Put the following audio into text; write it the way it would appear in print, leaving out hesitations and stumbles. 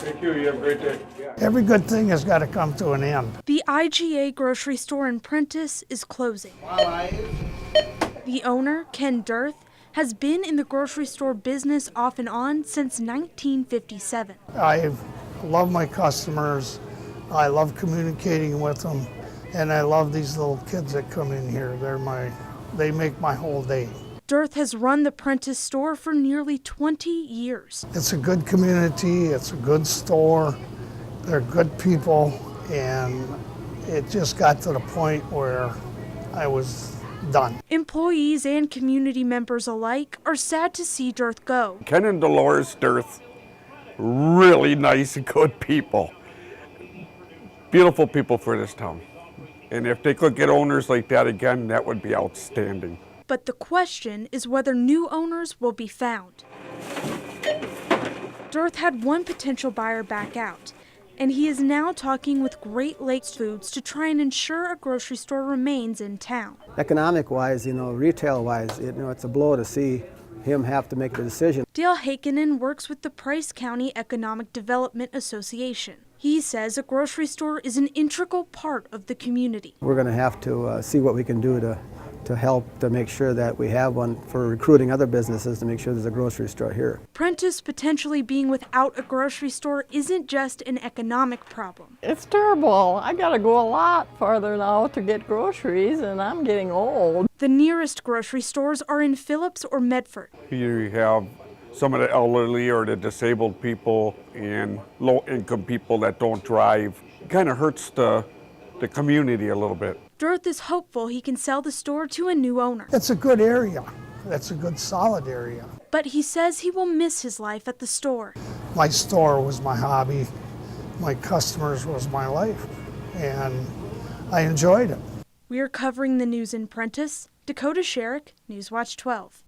Thank you. You have a great day. Every good thing has got to come to an end. The IGA grocery store in Prentice is closing. The owner, Ken Dearth, has been in the grocery store business off and on since 1957. I love my customers. I love communicating with them. And I love these little kids that come in here. They make my whole day. Dearth has run the Prentice store for nearly 20 years. It's a good community. It's a good store. They're good people. And it just got to the point where I was done. Employees and community members alike are sad to see Dearth go. Ken and Dolores Dearth, really nice and good people. Beautiful people for this town. And if they could get owners like that again, that would be outstanding. But the question is whether new owners will be found. Dearth had one potential buyer back out, and he is now talking with Great Lakes Foods to try and ensure a grocery store remains in town. Economic-wise, retail-wise, it's a blow to see him have to make the decision. Dale Hakinen works with the Price County Economic Development Association. He says a grocery store is an integral part of the community. We're going to have to see what we can do to help to make sure that we have one for recruiting other businesses to make sure there's a grocery store here. Prentice potentially being without a grocery store isn't just an economic problem. It's terrible. I gotta go a lot farther now to get groceries, and I'm getting old. The nearest grocery stores are in Phillips or Medford. You have some of the elderly or the disabled people and low-income people that don't drive. It kind of hurts the community a little bit. Dearth is hopeful he can sell the store to a new owner. It's a good area. That's a good, solid area. But he says he will miss his life at the store. My store was my hobby. My customers was my life. And I enjoyed it. We are covering the news in Prentice. Dakota Sherrick, Newswatch 12.